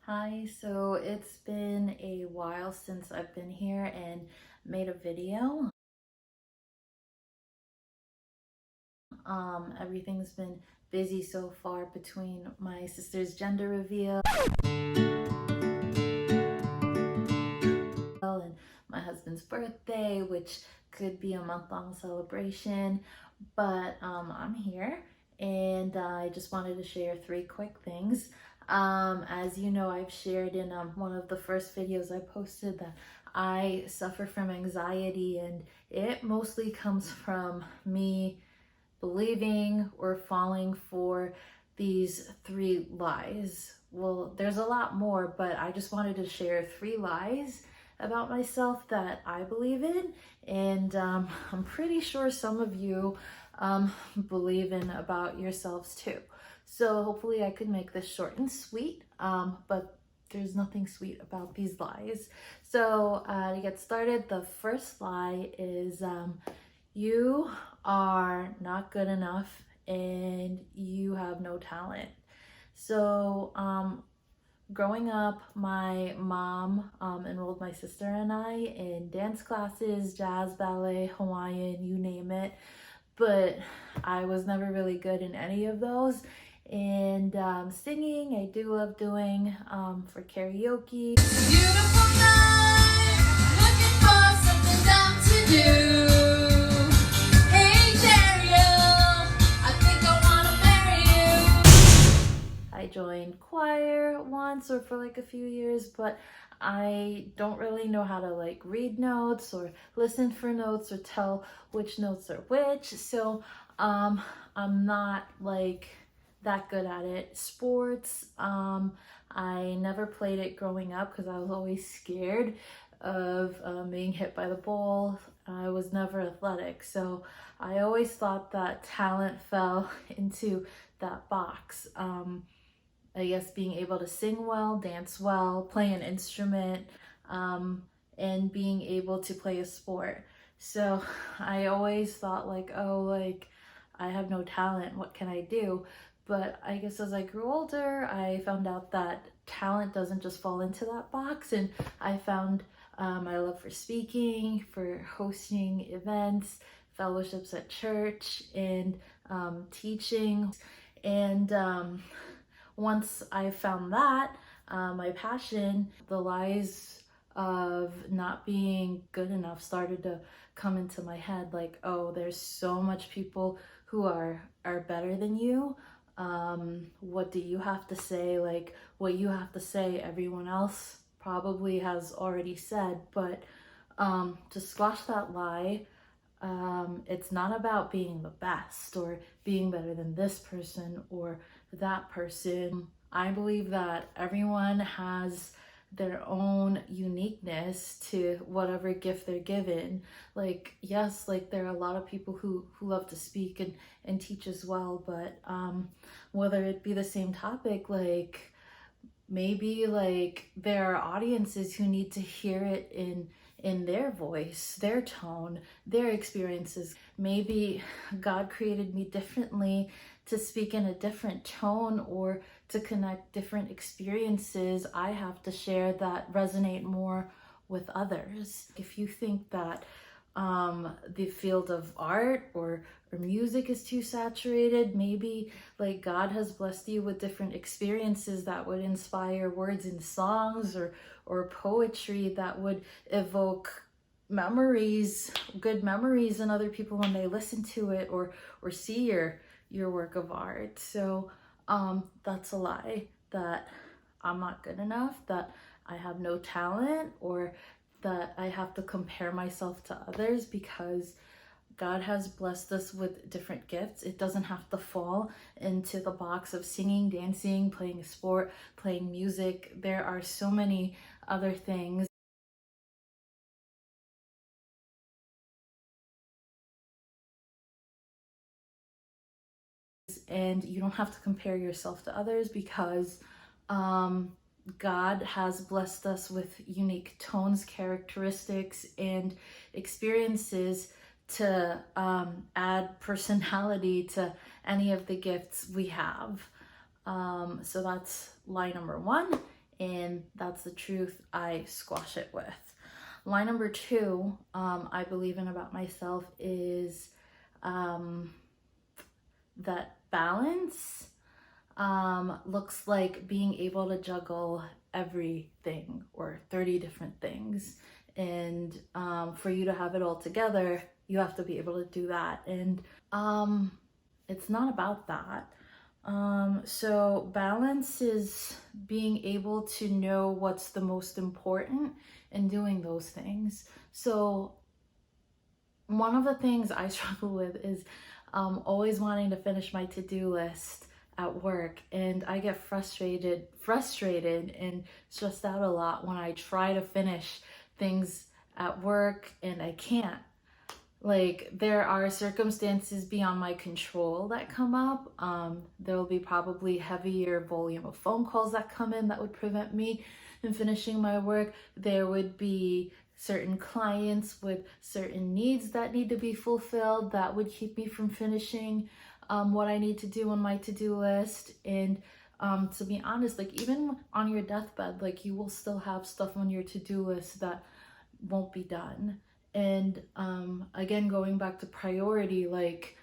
Hi, so it's been a while since I've been here and made a video. Everything's been busy so far between my sister's gender reveal and my husband's birthday, which could be a month-long celebration, but I'm here and I just wanted to share three quick things. As you know, I've shared in one of the first videos I posted that I suffer from anxiety, and it mostly comes from me believing or falling for these three lies. Well, there's a lot more, but I just wanted to share three lies about myself that I believe in, and I'm pretty sure some of you believe in about yourselves too. So hopefully I could make this short and sweet, but there's nothing sweet about these lies. So to get started, the first lie is you are not good enough and you have no talent. So growing up, my mom enrolled my sister and I in dance classes, jazz, ballet, Hawaiian, you name it. But I was never really good in any of those. And singing, I do love doing for karaoke. Beautiful night, looking for something dumb to do. Hey Dario, I think I wanna marry you. I joined choir once or for like a few years, but I don't really know how to like read notes or listen for notes or tell which notes are which. So I'm not like that good at it. Sports, I never played it growing up because I was always scared of being hit by the ball. I was never athletic, so I always thought that talent fell into that box. I guess being able to sing well, dance well, play an instrument, and being able to play a sport. So I always thought like, oh, like I have no talent, what can I do? But I guess as I grew older, I found out that talent doesn't just fall into that box, and I found my love for speaking, for hosting events, fellowships at church, and teaching. And once I found that, my passion, the lies of not being good enough started to come into my head. Like, oh, there's so much people who are better than you. What do you have to say? Like, what you have to say, everyone else probably has already said. But to squash that lie, it's not about being the best or being better than this person or that person. I believe that everyone has their own uniqueness to whatever gift they're given. Like, yes, like there are a lot of people who love to speak and teach as well, but whether it be the same topic, like maybe like there are audiences who need to hear it in their voice, their tone, their experiences. Maybe God created me differently to speak in a different tone or to connect different experiences I have to share that resonate more with others. If you think that the field of art or music is too saturated, maybe like God has blessed you with different experiences that would inspire words in songs or poetry that would evoke memories, good memories in other people when they listen to it or see your work of art. So that's a lie, that I'm not good enough, that I have no talent, or that I have to compare myself to others, because God has blessed us with different gifts. It doesn't have to fall into the box of singing, dancing, playing a sport, playing music. There are so many other things. And you don't have to compare yourself to others, because God has blessed us with unique tones, characteristics, and experiences to add personality to any of the gifts we have. So that's lie number one. and that's the truth I squash it with. Lie number two, I believe in about myself is that balance looks like being able to juggle everything or 30 different things. And for you to have it all together, you have to be able to do that. And it's not about that. So balance is being able to know what's the most important and doing those things. So one of the things I struggle with is always wanting to finish my to-do list at work, and I get frustrated and stressed out a lot when I try to finish things at work and I can't. Like, there are circumstances beyond my control that come up. There will be probably heavier volume of phone calls that come in that would prevent me from finishing my work. There would be certain clients with certain needs that need to be fulfilled that would keep me from finishing what I need to do on my to-do list. And to be honest, like, even on your deathbed, like, you will still have stuff on your to-do list that won't be done. And again, going back to priority, like,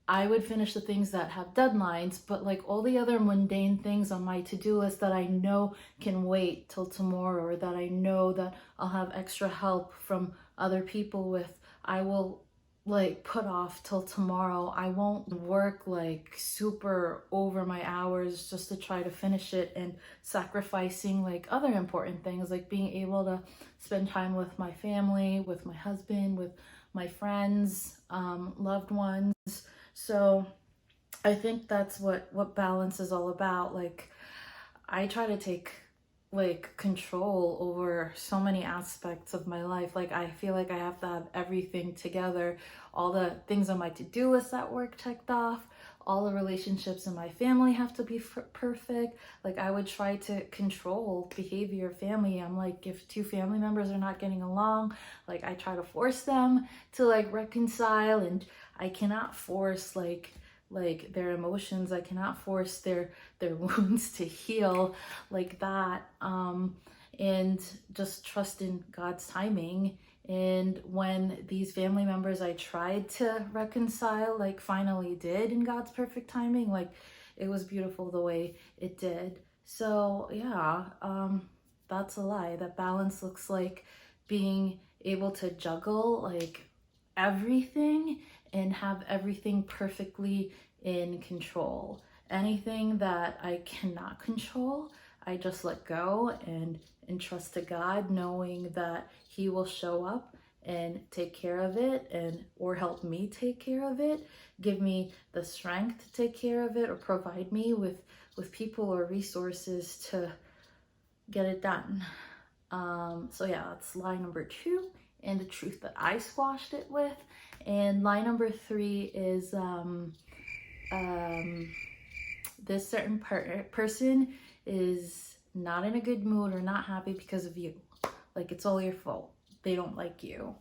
I would finish the things that have deadlines, but like all the other mundane things on my to-do list that I know can wait till tomorrow, or that I know that I'll have extra help from other people with, I will like put off till tomorrow. I won't work like super over my hours just to try to finish it, and sacrificing like other important things, like being able to spend time with my family, with my husband, with my friends, loved ones. So I think that's what balance is all about. Like, I try to take like control over so many aspects of my life. Like, I feel like I have to have everything together, all the things on my to-do list at work checked off, all the relationships in my family have to be perfect. Like, I would try to control behavior of family. I'm like, if two family members are not getting along, like, I try to force them to like reconcile, and I cannot force like their emotions. I cannot force their wounds to heal like that. And just trust in God's timing. And when these family members I tried to reconcile, like, finally did in God's perfect timing, like, it was beautiful the way it did. So yeah, that's a lie. That balance looks like being able to juggle like everything and have everything perfectly in control. Anything that I cannot control, I just let go and trust to God, knowing that He will show up and take care of it, and or help me take care of it, give me the strength to take care of it, or provide me with people or resources to get it done. So yeah, that's lie number two, and the truth that I squashed it with. And lie number three is this certain person is not in a good mood or not happy because of you. Like, it's all your fault. They don't like you.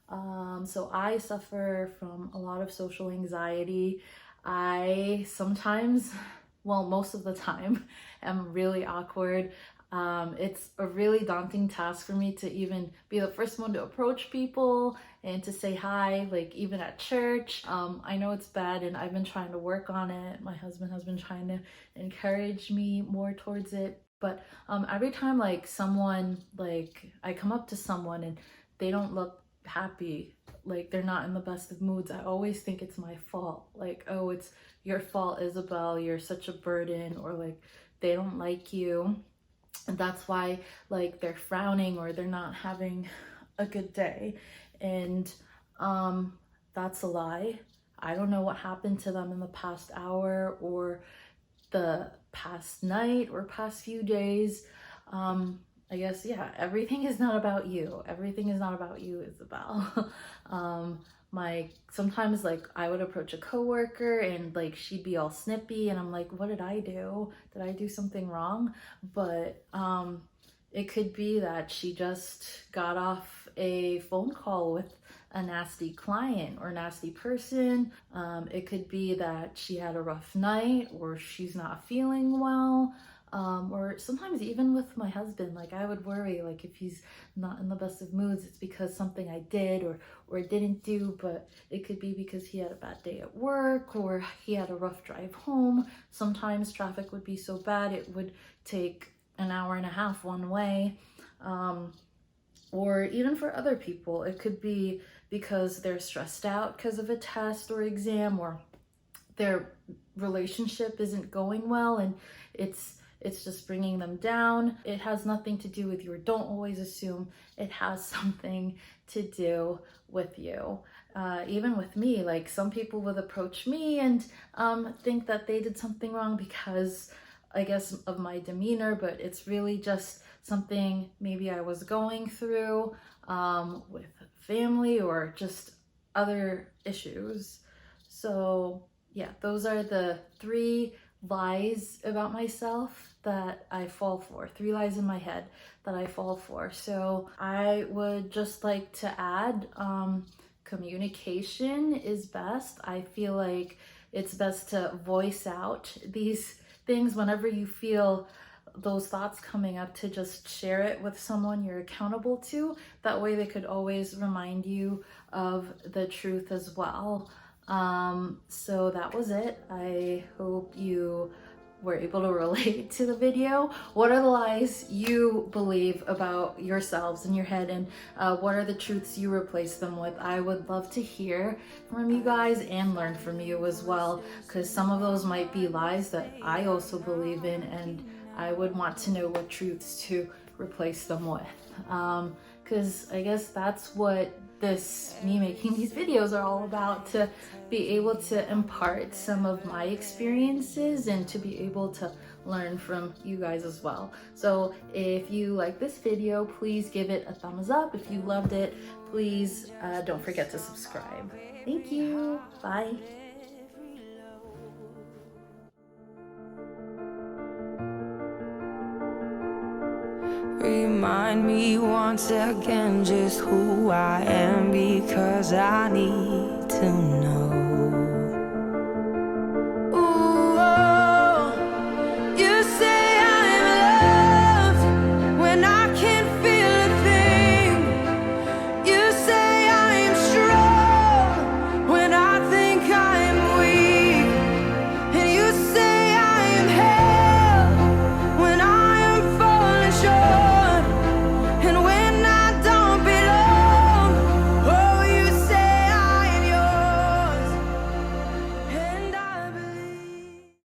So I suffer from a lot of social anxiety. I sometimes, well, most of the time, am really awkward. It's a really daunting task for me to even be the first one to approach people and to say hi, like even at church. I know it's bad, and I've been trying to work on it. My husband has been trying to encourage me more towards it. But every time like someone, like I come up to someone and they don't look happy, like they're not in the best of moods, I always think it's my fault. Like, oh, it's your fault, Isabel, you're such a burden, or like they don't like you. And that's why like they're frowning or they're not having a good day. And that's a lie. I don't know what happened to them in the past hour or the past night or past few days. I guess, yeah, everything is not about you. Everything is not about you, Isabel. Sometimes like I would approach a coworker and like she'd be all snippy, and I'm like, what did I do? Did I do something wrong? But it could be that she just got off a phone call with a nasty client or nasty person. It could be that she had a rough night or she's not feeling well. Or sometimes even with my husband, like I would worry, like if he's not in the best of moods, it's because something I did or didn't do, but it could be because he had a bad day at work or he had a rough drive home. Sometimes traffic would be so bad it would take an hour and a half one way. Or even for other people, it could be because they're stressed out because of a test or exam, or their relationship isn't going well and it's just bringing them down. It has nothing to do with you, or don't always assume it has something to do with you. Even with me, like some people would approach me and think that they did something wrong because I guess of my demeanor, but it's really just something maybe I was going through with family or just other issues. So yeah, those are the 3 lies about myself that I fall for, 3 lies in my head that I fall for. So I would just like to add, communication is best. I feel like it's best to voice out these things whenever you feel those thoughts coming up, to just share it with someone you're accountable to. That way they could always remind you of the truth as well. So that was it. I hope you were able to relate to the video. What are the lies you believe about yourselves in your head, and what are the truths you replace them with? I would love to hear from you guys and learn from you as well, because some of those might be lies that I also believe in, and I would want to know what truths to replace them with. Because I guess that's what me making these videos are all about, to be able to impart some of my experiences and to be able to learn from you guys as well. So if you like this video, please give it a thumbs up. If you loved it, please don't forget to subscribe. Thank you. Bye. Remind me once again just who I am, because I need to know.